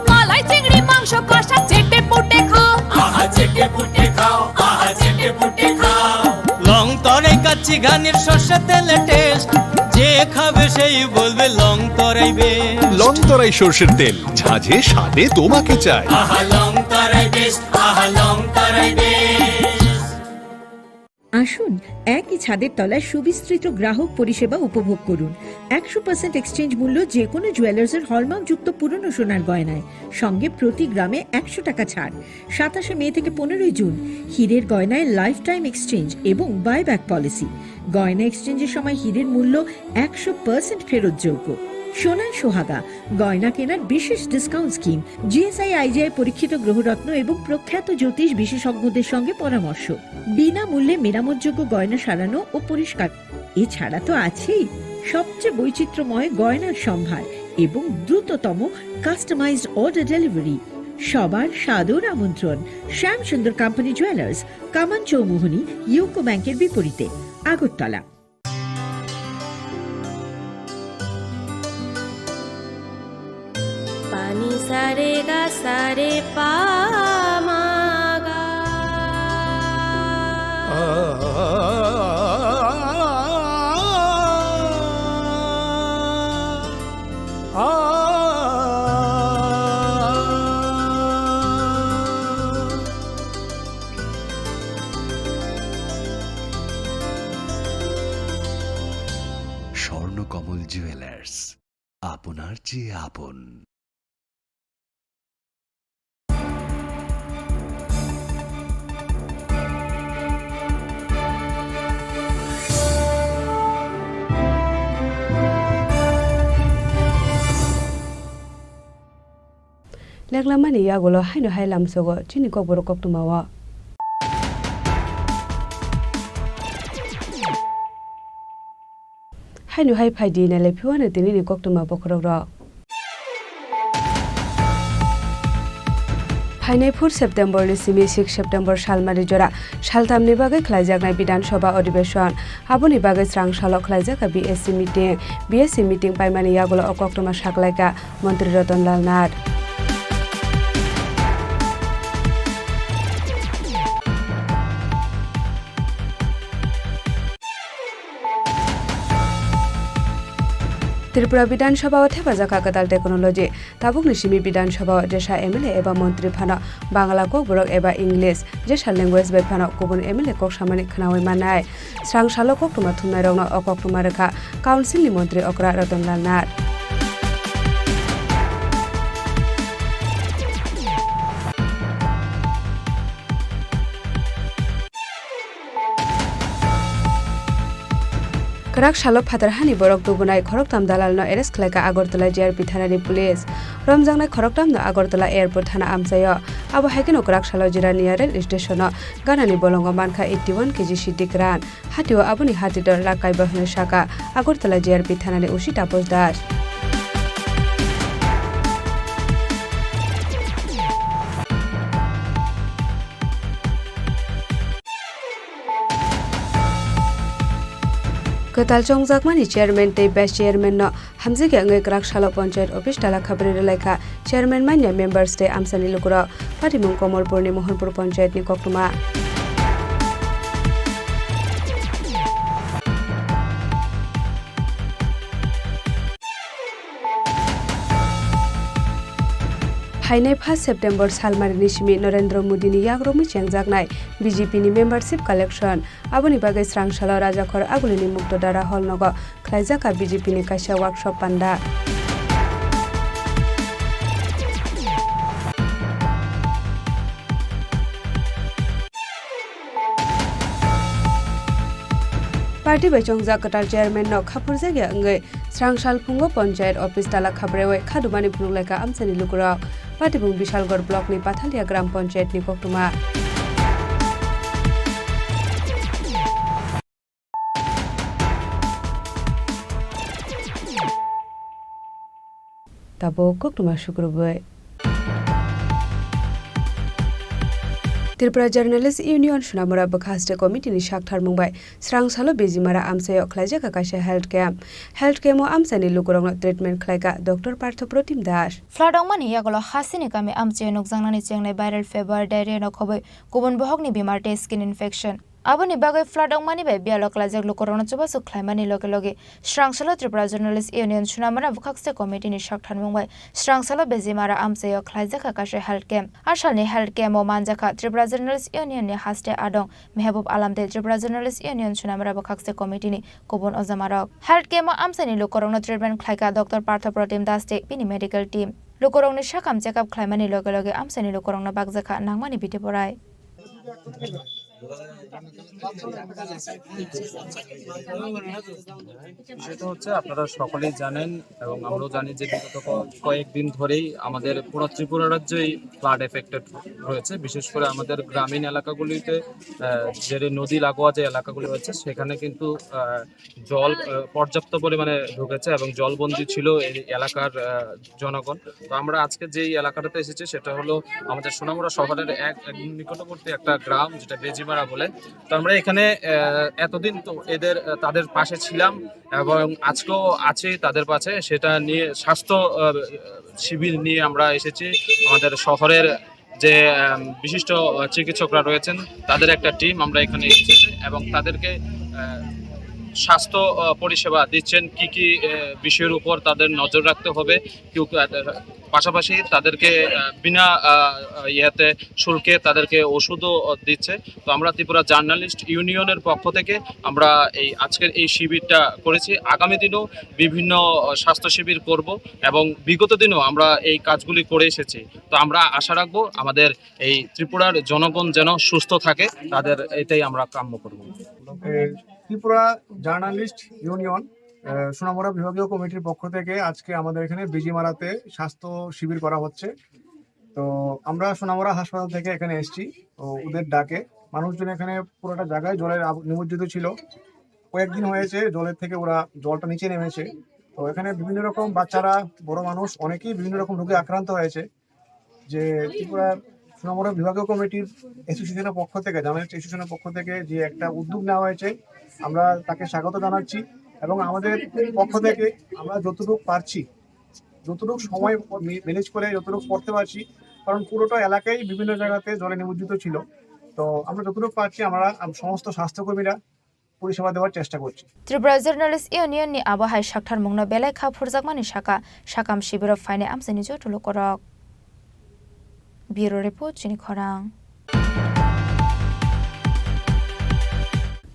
মালাই চিংড়ি মাংস কষা চেটে পুটে খাও আহা চেটে পুটে খাও আহা চেটে পুটে খাও লং তরাই কাচ্চি ঘানির সর্ষে তেলে টেস্ট যে খাবে সেই বলবে লং তরাই বেশ লং তরাই সর্ষের তেল ঝাঁঝে স্বাদে তোমাকে চাই আহা লং তরাই বেশ আহা লং তরাই বেশ আসুন একই ছাদের তলায় সুবিস্তৃত গ্রাহক পরিষেবা উপভোগ করুন 100% এক্সচেঞ্জ মূল্য যে কোনো জুয়েলার্সের হলমার্কযুক্ত পুরনো সোনার গয়নায় সঙ্গে প্রতি গ্রামে 100 টাকা ছাড় 27 মে থেকে 15 জুন হীরের গয়নায় লাইফ টাইম এক্সচেঞ্জ এবং বাইব্যাক পলিসি গয়না এক্সচেঞ্জের সময় হীরের মূল্য 100% ফেরতযোগ্য সোনার সোহাগা গয়না কেনার বিশেষ ডিসকাউন্ট স্কিম জিএসআই আইজিআই পরীক্ষিত গ্রহরত্ন এবং প্রখ্যাত জ্যোতিষ বিশেষজ্ঞদের সঙ্গে পরামর্শ বিনামূল্যে মেরামতযোগ্য গয়না সারানো ও পরিষ্কার এছাড়া তো আছেই সবচেয়ে বৈচিত্র্যময় গয়নার সম্ভার এবং দ্রুততম কাস্টমাইজড অর্ডার ডেলিভারি সবার সাদর আমন্ত্রণ শ্যামসুন্দর কোম্পানি জুয়েলার্স কামান চৌমুহনী ইউকো ব্যাংকের বিপরীতে আগরতলা পানি সারে গা সারে পা মা গা স্বর্ণকমল জুয়েলার্স আপনার চেয়ে আপন Lenglamani yagulo haino hailam sogo chini ko boro kok tumawa. Haino hai phai di na le phiwane tini ni kok tuma bokrok ro. Hainai 4 September ni simi 6 September salmari jora saltamni bagai khlaijaknai Bidhan Sabha Adhibeshon aboni bagai srang salok khlaijaka BSc meeting paimani yagulo okok tuma saklaika Mantri Ratan Lal Nath. Tripura Bidhan Sabha Thepajaka Kadal Technology Tabuk Nishimi Bidhan Sabha Jesha MLA eba Mantri Phano Bangla Kok Borok eba English Jesha language bai Phano Kubun MLA Kok Samani Khnawai Manai Srang Salo Kok Tuma Thumnai Rokno Okok Tuma Rekha Council ni Mantri Okra Ratan Lal Nath Karak Shalop Hatarhani Borok Dugunai Khoroktam Dalal no Eres Khlaika Agortala JRP Thanani Police Ramjangnai Khoroktam no Agortala Airport Thana Amsayo Abo Haikeno Karak Shalo Jirania Rail Station no Ganani Bolongo Manka 81 kg Shitikran Hatio Aboni Hatidor Lakai Bahne Shaka Agortala JRP Thanani Ushita Posdash Katal Chongjakmani Chairman Tei Best Chairman no Hamzike Ngai Karak Shalo Panchayat Office Tala Khabri Relaika Chairman Manya Members Tei Amsani Lukura Patimung Komolpur ni Mohanpur Panchayat ni Koktuma Hainai 1 September salmari nishimi Narendra Modi ni yagromi chengjaknai BJP ni membership collection aboni bagai srang sala rajakhor aguli ni mukto dara hall nogo khlaijaka BJP ni kaisa workshop panda Party Bechongza Katar Chairman no Kapurzaga Nge, Srangshal Pungo Ponchayat Office Tala Kabrewe, Kadumani Puleka Amsani Lukura, Party Bung Bishalgor Block ni Patalia Gram Ponchayat ni Koktuma. Tabo Koktuma Shukrubwe. Tripura Journalist Union Shunamura Bakhaste Committee ni Shakthar Mumbai Srangsalo Bezimara Amsayo Khlaija Kakasha Health Camp o Amsani Lukurong Treatment Khlaika Dr. Partho Protim Das Fladong mani yagolo hasini kami amche nokjangnani chengnai viral fever diarrhea no khoboi kubun bohokni bemar te skin infection Aboni bagai fladong mani bai bialo klajak lukorona chuba su khlaimani loge Srangsalo Tripura Journalist Union Shunamura Bakhaste Committee ni Shakthar Mumbai Srangsalo Bezimara Amsayo Khlaija Kakasha Health Camp Ashalni Health Camp o manjaka Tripura Journalist Union ni haste adong Mehbub Alamde Tripura Journalist Union Shunamura Bakhaste Committee ni kubun ozamarok Health Camp o amsani lukorona treatment khlaika Dr. Partho Protim Das te pini medical team lukorongni shakam checkup khlaimani loge amsani lukorongna bagjaka nangmani bite porai সেটা হচ্ছে আপনারা সকলেই জানেন এবং আমরাও জানি যে বিগত কয়েকদিন ধরেই আমাদের পুরো ত্রিপুরা রাজ্যেই ফ্লাড এফেক্টেড রয়েছে বিশেষ করে আমাদের গ্রামীণ এলাকাগুলিতে যে নদী লাগোয়া যে এলাকাগুলি রয়েছে সেখানে কিন্তু জল পর্যাপ্ত পরিমাণে ঢুকেছে এবং জলবন্দী ছিল এই এলাকার জনগণ তো আমরা আজকে যেই এলাকাটাতে এসেছি সেটা হলো আমাদের সোনামুড়া শহরের এক নিকটবর্তী একটা গ্রাম যেটা বেজিমারা বলে তো আমরা এখানে এতদিন তো তাদের পাশে ছিলাম এবং আজকেও আছি তাদের পাশে সেটা নিয়ে স্বাস্থ্য শিবির নিয়ে আমরা এসেছি আমাদের শহরের যে বিশিষ্ট চিকিৎসকরা রয়েছেন তাদের একটা টিম আমরা এখানে এসেছি এবং তাদেরকে স্বাস্থ্য পরিষেবা দিচ্ছেন কি বিষয়ের উপর তাদের নজর রাখতে হবে পাশাপাশি তাদেরকে বিনা শুল্কে তাদেরকে ওষুধও দিচ্ছে তো আমরা ত্রিপুরা জার্নালিস্ট ইউনিয়নের পক্ষ থেকে আমরা আজকের এই শিবিরটা করেছি আগামী দিনেও বিভিন্ন স্বাস্থ্য শিবির করব এবং বিগত দিনেও আমরা এই কাজগুলি করে এসেছি তো আমরা আশা রাখবো আমাদের এই ত্রিপুরার জনগণ যেন সুস্থ থাকে তাদের এটাই আমরা কাম্য করব ত্রিপুরা জার্নালিস্ট ইউনিয়ন সোনামুড়া বিভাগীয় কমিটির পক্ষ থেকে আজকে আমাদের এখানে বেজিমারাতে স্বাস্থ্য শিবির করা হচ্ছে তো আমরা সোনামুড়া হাসপাতাল থেকে এখানে এসেছি তো ওদের ডাকে মানুষজন এখানে পুরোটা জায়গায় জলের নিমজ্জিত ছিল কয়েকদিন হয়েছে জলের থেকে ওরা জলটা নিচে নেমেছে তো এখানে বিভিন্ন রকম বাচ্চারা বড় মানুষ অনেকেই বিভিন্ন রকম রোগে আক্রান্ত হয়েছে যে ত্রিপুরার সোনামুড়া বিভাগীয় কমিটির অ্যাসোসিয়েশনের পক্ষ থেকে জার্নালিস্ট অ্যাসোসিয়েশনের পক্ষ থেকে যে একটা উদ্যোগ নেওয়া হয়েছে আমরা তাকে স্বাগত জানাচ্ছি এবং আমাদের পক্ষ থেকে আমরা যতটুকু পারছি যতটুকু সময় ম্যানেজ করে যতটুকু করতে পারছি কারণ পুরোটা এলাকায় বিভিন্ন জায়গাতে জলে নিমজ্জিত ছিল তো আমরা যতটুকু পারছি আমরা সমস্ত স্বাস্থ্যকর্মীরা পরিষেবা দেওয়ার চেষ্টা করছি Tripura journalist union ni abahai shakthar mungno belai kha phurjakmani shaka shakam shibiro faine amsani jotulo korok bureau report chini khorang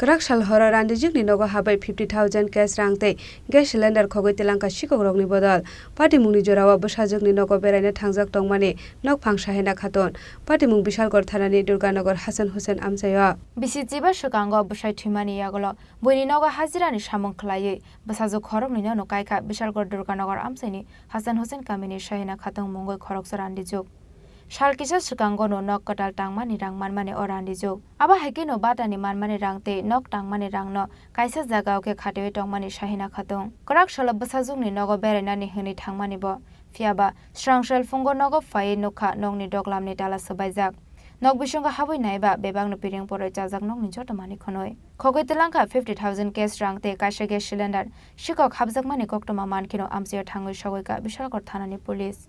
Karakshal horror and jigni nogo habai 50,000 cash rangte gas cylinder khogoi telangka sikogrokni bodol party mungni jorawa bosajokni nogo beraina thangjak tongmani nok phangsahena khaton party mung bishalgor thanani durganagar Hasan Hussein amsayo bisi jiba sukango bosai thimani yagolo boini nogo hajirani samung khlai bosajok khorokni no kaika bishalgor durganagar amsaini Hasan Hussein kamini sahena khatong mungoi khoroksar andijok Shalkisa sukango no nok katal tangmani rang manmani orandi jok aba hakino batani manmani rangte nok tangmani rang no kaisa jagao ke khatoi tongmani sahina khatong korak shala basajungni nogo beraina ni hini thangmani bo fiaba Srangshal fungo nogo fai nokha nongni doglamni tala sabaijak nok bisonga haboi naiba bebangno piring poroi jajak nokni jotomani khonoi khogoi telangka 50,000 cash rangte kaisa gas cylinder shikok habjakmani koktoma mankino amsiya thangoi sagoika bishalgor thanani police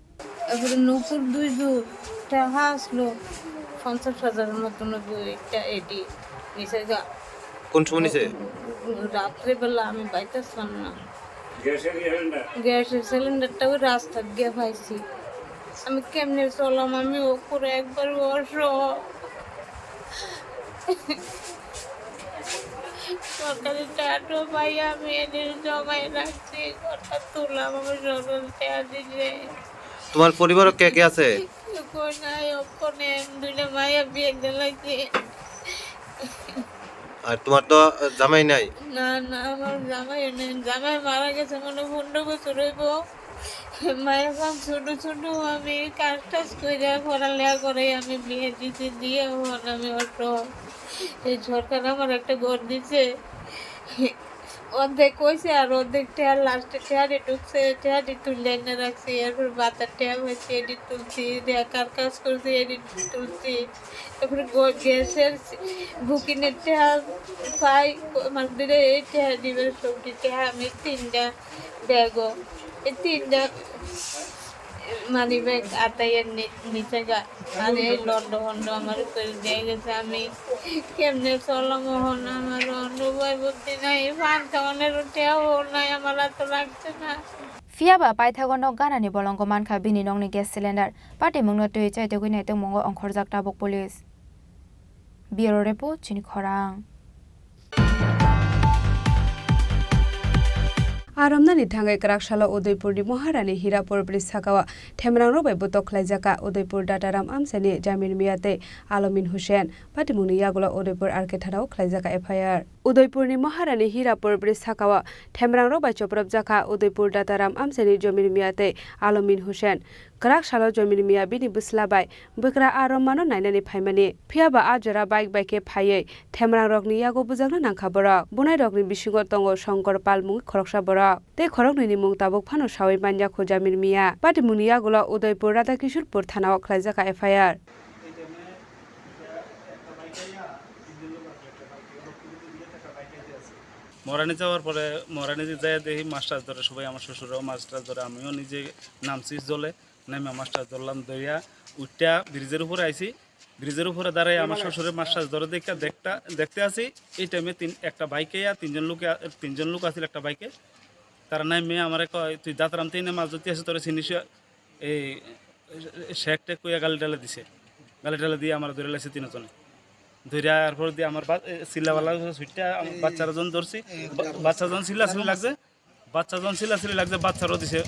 এবারে নকুর 200 টাকা আসলো 50,000 মতন একটা এটি নিচে কোন সময় নিচে রাত্রে বেলা আমি বাইতেছিলাম না গ্যাসের সিলিন্ডারটাও রাস্তা গিয়ে পাইছি আমি কেমনে চলাম আমি ওপরে একবার বসো সরকারি টাকা পাই আমি এদের জমাই রাখছি কথা তুলাম আমার সরকারি টাকা দিলে তোমার পরিবার কে কে আছে কোন নাই কোনে দুইটা মাইয়া বিয়ে দিলাইছে আর তোমার তো জামাই নাই? না না আমার জামাই নেই, জামাই মারা গেছে মনে 15 বছর হইব। মায়ের কাম ছোট ছোট আমি কাজ টাজ করে পড়ালেখা করে আমি বিয়ে দিতে দিয়ে আমি অটো এই সরকার আমার একটা ঘর দিছে, অর্ধেক কইছে আর অর্ধেক টেয়ার লাস্টে টেয়ারে ঢুকছে, টেয়ারি তুলে এনে রাখছি, এরপর বাতার টেয়ার হয়েছে এডি তুলছি, দেখার কাজ করছি এডি তুলছি, তারপরে গ্যাসের বুকিংয়ের টেয়ার পাই আমার দিলে এই টেয়ার দিবে সবজি টেয়ার আমি 3টা ব্যাগও এই 3টা মানি ব্যাগ আটাইয়ের নিচে আর এই লন্ড হন্ড আমার করে দিয়ে গেছে। আমি কেমনে চলাম হন আমার অনুভব বুদ্ধি নাই, পান খাওয়ানোর টেয়াও নাই, আমার তো লাগছে না। Fiaba paithagon ganani bolongo manka bini nongni gas cylinder pati mungno tui chai te kuinai te mongo ongkhor jak tabok police. Bureau report chini khorang. आरमनानि थांगाय कराकशाला उदयपुरनि महारानी हिरापुर ब्रिज साकावा थेमरांग रबाय बतक खलायजाका उदयपुर दाताराम आमसानि जामिन मियाते आलमिन हुसैन पाटिमुंनि यागुला उदयपुर आरके थानाव खलायजाका एफआईआर उदयपुरनि महारानी हिरापुर ब्रिज साकावा थेमरांग रबाय चप्रब जाका उदयपुर दाताराम आमसानि जमिन मियाते आलमिन हुसैन कराकशाला जमिन मिया बिनि बुस्लाबाय बकरा आरम मानो नायनानि फायमानि फियाबा आजरा बाइक बाइके फायै थेमरांग रगनि यागो बुजागनो नांखा बरक बुनाय रगनि बिसिंगर तंगो शंकर पाल मुंग खरकसा बरक ते खरकनि मुंग ताबक फानो सावै मानजा खो जामिन मिया पाटिमुंनि यागुला उदयपुर राधा किशोरपुर थानाव खलायजाका एफआईआर মরানি যাওয়ার পরে মরানি যায় দেখি মাছ টাছ ধরে সবাই, আমার শ্বশুরও মাছ টাছ ধরে, আমিও নিজে নামছি জলে, নেমে মাছ টাছ ধরলাম, ধরিয়া উঠটা ব্রিজের উপরে আইছি, ব্রিজের উপরে দাঁড়াই আমার শ্বশুরের মাছ টাছ ধরে দেখতে আসি। এই টাইমে একটা বাইকে তিনজন লোক আছিল একটা বাইকে, তারা নেমে আমার কয় তুই দাঁতরাম তিনে মাছ ধরতে আসি, তোর চিনিস এই শেখ টেক কইয়া গালি ডালে দিছে, গালি ডালে দিয়ে আমার ধরে লাগছে 3 জনে, ধরিয়া এরপর দিয়ে আমার চিল্লাওয়ালা ছুটটা বাচ্চারা জন ধরছি, বাচ্চাজন চিল্লাচিল্লি লাগছে, বাচ্চারও দিছে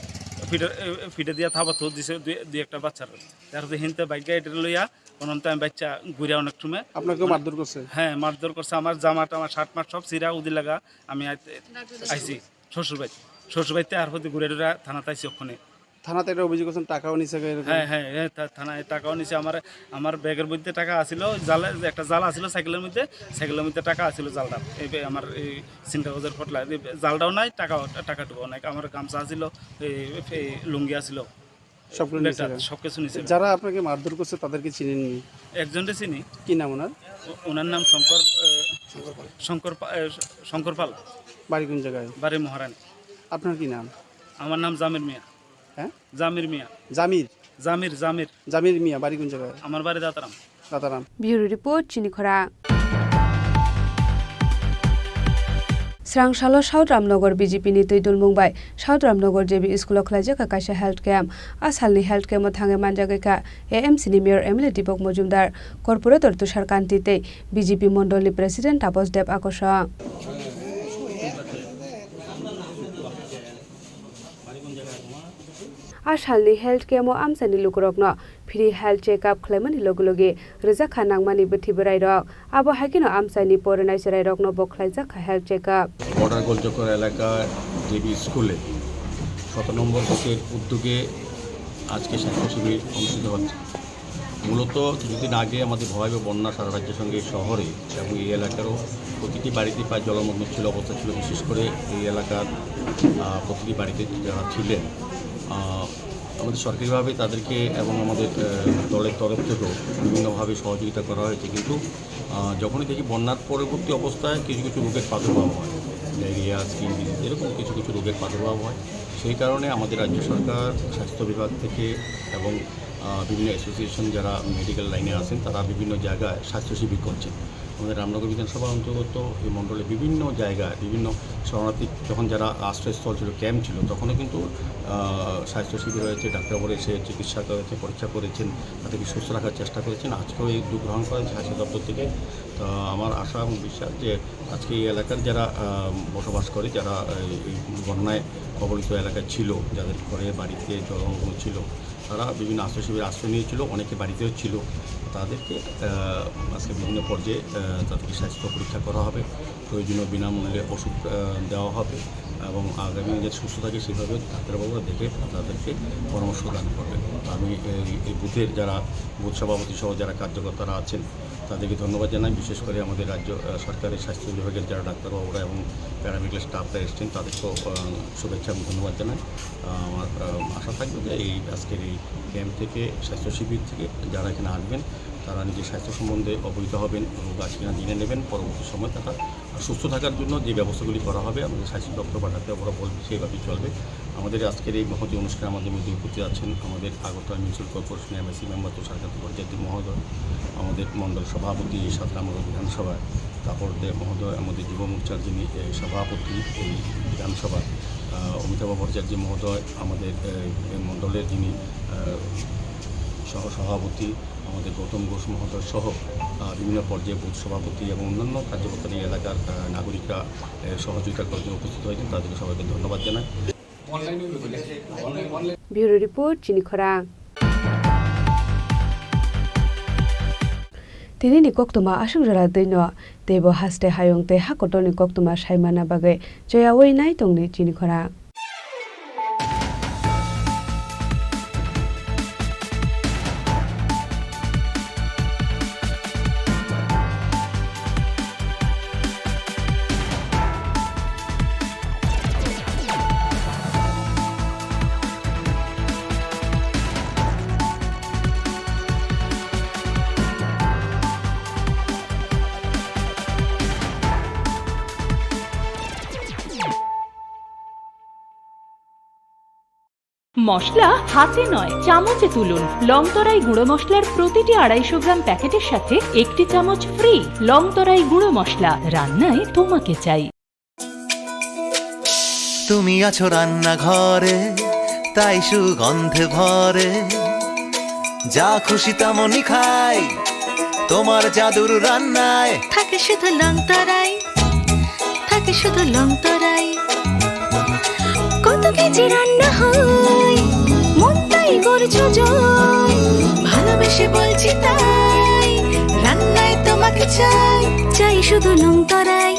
ফিটে দিয়া থাবা থো দিছে দুই একটা বাচ্চার, তারপরে হিনতে বাইক গাড়ি লইয়া অনন্ত আমি বাচ্চা ঘুরে অনেক সময়। আপনাকে মারধর করছে? হ্যাঁ মারধর করছে, আমার জামাটা আমার শার্ট মার্ট সব চিরা উদি লাগা। আমি আইছি শ্বশুরবাড়িতে আর প্রতি ঘুরে টুরে থানাতে আইসি। ওখানে থানাতে একটা অভিযোগ করছেন টাকাও নিছে? হ্যাঁ থানায় টাকাও নিছে। আমার ব্যাগের মধ্যে টাকা আসিল, একটা জাল আসিল সাইকেলের মধ্যে টাকা আসিল, জালটা এই আমার এই সিন্টাগজের ফটলা, জালটাও নাই, টাকাটুকুও নাই, আমার গামছা আসিল, এই লুঙ্গি আসিল, সব কিছু নিছে। যারা আপনাকে মারধর করছে তাদেরকে চিনেননি? একজনকে চিনি। কি নাম ওনার? ওনার নাম শঙ্কর পাল। বাড়ি কোন জায়গায়? বাড়ি মহারানী। আপনার কি নাম? আমার নাম জামির মিয়া। হ্যাঁ জামির মিয়া। জামির মিয়া। বাড়ি কোন জায়গায়? আমার বাড়ি দাতারাম। ব্যুরো রিপোর্ট চিনি খরা। स्रांसालो साउथ रामनगर बीजेपी नि तैदुल मुंबाई साउथ रामनगर जेबी स्कुल खलायजाका कायसा हेल्थ कैम्प आसालनि हेल्थ कैम्प थांगे मानजागैका एएमसी नि mayor MLA Dipak Majumdar corporator Tushar Kanti तै बीजेपी मंडलनि प्रेसिडेंट तापस देव आकर्षण आसालनि हेल्थ कैम्प आमसानि लुकरकनो फ्री हेल्थ चेकअप खालामनायनि लगे लगे रोजाखा नांगमानि बोथि बोराइ रक आबो हाकिनो आमसानि परायनाय सेराइ रकनो बखलायजाखा हेल्थ चेकअप बर्डार गोलचक्कर एलाकार जेबी स्कुले 17 নম্বর বুথের উদ্যোগে আজকে স্বাস্থ্য শিবির অনুষ্ঠিত হচ্ছে। মূলত কিছুদিন আগে আমাদের ভয়াবহ বন্যা সারা রাজ্যের সঙ্গে শহরে এবং এই এলাকারও প্রতিটি বাড়িতে প্রায় জলমগ্ন ছিল অবস্থা ছিল। বিশেষ করে এই এলাকার প্রতিটি বাড়িতে যারা ছিলেন আমাদের সরকারিভাবে তাদেরকে এবং আমাদের দলের তরফ থেকেও বিভিন্নভাবে সহযোগিতা করা হয়েছে। কিন্তু যখনই দেখি বন্যার পরবর্তী অবস্থায় কিছু কিছু রোগের প্রাদুর্ভাব হয়, ম্যালেরিয়া, স্কিন ডিজিজ, এরকম কিছু কিছু রোগের প্রাদুর্ভাব হয়। সেই কারণে আমাদের রাজ্য সরকার স্বাস্থ্য বিভাগ থেকে এবং বিভিন্ন অ্যাসোসিয়েশন যারা মেডিকেল লাইনে আছেন তারা বিভিন্ন জায়গায় স্বাস্থ্য শিবির করছেন। আমাদের রামনগর বিধানসভা অন্তর্গত এই মণ্ডলে বিভিন্ন জায়গায় বিভিন্ন শরণার্থী যখন যারা আশ্রয়স্থল ছিল, ক্যাম্প ছিল, তখনও কিন্তু স্বাস্থ্য শিবির হয়েছে, ডাক্তারবাবু এসে চিকিৎসা করেছে, পরীক্ষা করেছেন, তাদেরকে সুস্থ রাখার চেষ্টা করেছেন। আজকেও এই উদ্যোগ গ্রহণ করেন স্বাস্থ্য দপ্তর থেকে। তো আমার আশা এবং বিশ্বাস যে আজকে এই এলাকার যারা বসবাস করে, যারা এই বন্যায় কবলিত এলাকায় ছিল, যাদের ঘরে বাড়িতে জলমগ্ন ছিল, তারা বিভিন্ন আশ্রয় শিবিরে আশ্রয় নিয়েছিল, অনেকে বাড়িতেও ছিল। তাদেরকে আজকে বিভিন্ন পর্যায়ে তাদেরকে স্বাস্থ্য পরীক্ষা করা হবে, প্রয়োজনীয় বিনামূল্যে ওষুধ দেওয়া হবে এবং আগামী যে সুস্থ থাকে সেভাবে ডাক্তারবাবুরা দেখে তাদেরকে পরামর্শ দান করবেন। আমি এই বুথের যারা বুথ সভাপতি সহ যারা কার্যকর্তারা আছেন তাদেরকে ধন্যবাদ জানাই। বিশেষ করে আমাদের রাজ্য সরকারের স্বাস্থ্য বিভাগের যারা ডাক্তারবাবুরা এবং প্যারামেডিক্যাল স্টাফরা এসছেন তাদেরকেও শুভেচ্ছা এবং ধন্যবাদ জানাই। আমার আশা থাকবে যে এই আজকের এই ক্যাম্প থেকে স্বাস্থ্য শিবির থেকে যারা এখানে আসবেন তারা নিজের স্বাস্থ্য সম্বন্ধে অবহিত হবেন, রোগ আছে কিনা জেনে নেবেন। পরবর্তী সময় তারা সুস্থ থাকার জন্য যে ব্যবস্থাগুলি করা হবে আমাদের স্বাস্থ্য দপ্তর বা ডাক্তারবাবুরা বলবে সেইভাবেই চলবে। আমাদের আজকের এই মহতী অনুষ্ঠানে আমাদের মধ্যে উপস্থিত আছেন আমাদের আগরতলা মিউনিসিপ্যাল কর্পোরেশনের এমএসি মেম্বার তুষারকান্ত ভট্টাচার্য মহোদয়, আমাদের মণ্ডল সভাপতি সাতরামগঞ্জ বিধানসভা কাপড় দে মহোদয়, আমাদের যুব মোর্চার যিনি সভাপতি এই বিধানসভা অমিতাভ ভট্টাচার্য মহোদয়, আমাদের মণ্ডলের যিনি সহসভাপতি আমাদের গৌতম ঘোষ মহোদয় সহ বিভিন্ন পর্যায়ে বুথ সভাপতি এবং অন্যান্য কার্যকর্তা এলাকার নাগরিকরা সহযোগিতা করার জন্য উপস্থিত হয়েছেন। তাদেরকে সবাইকে ধন্যবাদ জানাই। ব্যুরো রিপোর্ট চিনিখরা। তিনি koktuma asungjara dino tebo haste hayong te hakotoni koktuma saimana bagai joyawoi nai tongni chinikhora মশলা হাতে নয় চামচে তুলুন। লংতরাই গুঁড়ো মশলার প্রতিটি 250 গ্রাম প্যাকেটের সাথে 1টি চামচ ফ্রি। লংতরাই গুঁড়ো মশলা, রান্নায় তোমাকে চাই। তুমি আছো রান্নাঘরে তাই সুগন্ধে ভরে, যা খুশি তেমনই খাই তোমার জাদুর রান্নায়। থাকে শুধু লংতরাই, থাকে শুধু লংতরাই। কত কেজি রান্না হয় মন তাই করছো জয়, ভালোবেসে বলছি তাই রান্নায় তোমাকে চাই। চাই শুধু লংতরাই,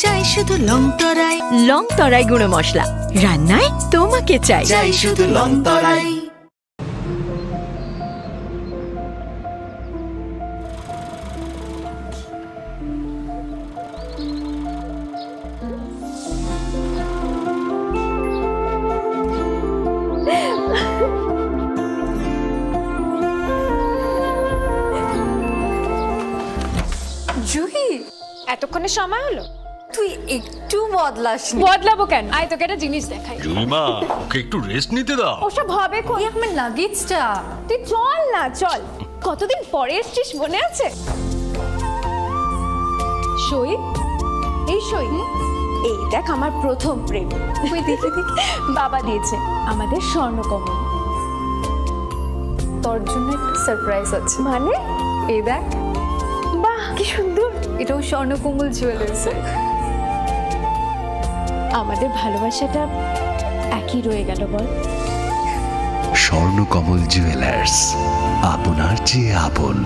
চাই শুধু লংতরাই। লংতরাই গুঁড়ো মশলা, রান্নায় তোমাকে চাই। চাই শুধু লংতরাই। জুহি, এতক্ষণে সময় হলো? তুই একটু বদলাস। বদলাবো কেন? আয় তোকে একটা জিনিস দেখাই। জুইমা, ওকে একটু রেস্ট নিতে দাও। ওসব হবে কই? আমার লাগেজটা। তুই চল না, চল। কতদিন পরে এসেছিস, মনে আছে? সই, এই সই, এই দেখ আমার প্রথম প্রেম। তুই দেখে দেখে বাবা দিয়েছে আমাদের স্বর্ণকমল। তোর জন্য একটা সারপ্রাইজ আছে। মানে? এই দেখ, বাহ কি সুন্দর। এটাও স্বর্ণকমল জুয়েলার্সের। আমাদের ভালোবাসাটা একই রয়ে গেল বল। স্বর্ণকমল জুয়েলার্স, আপনার চেয়ে আপন।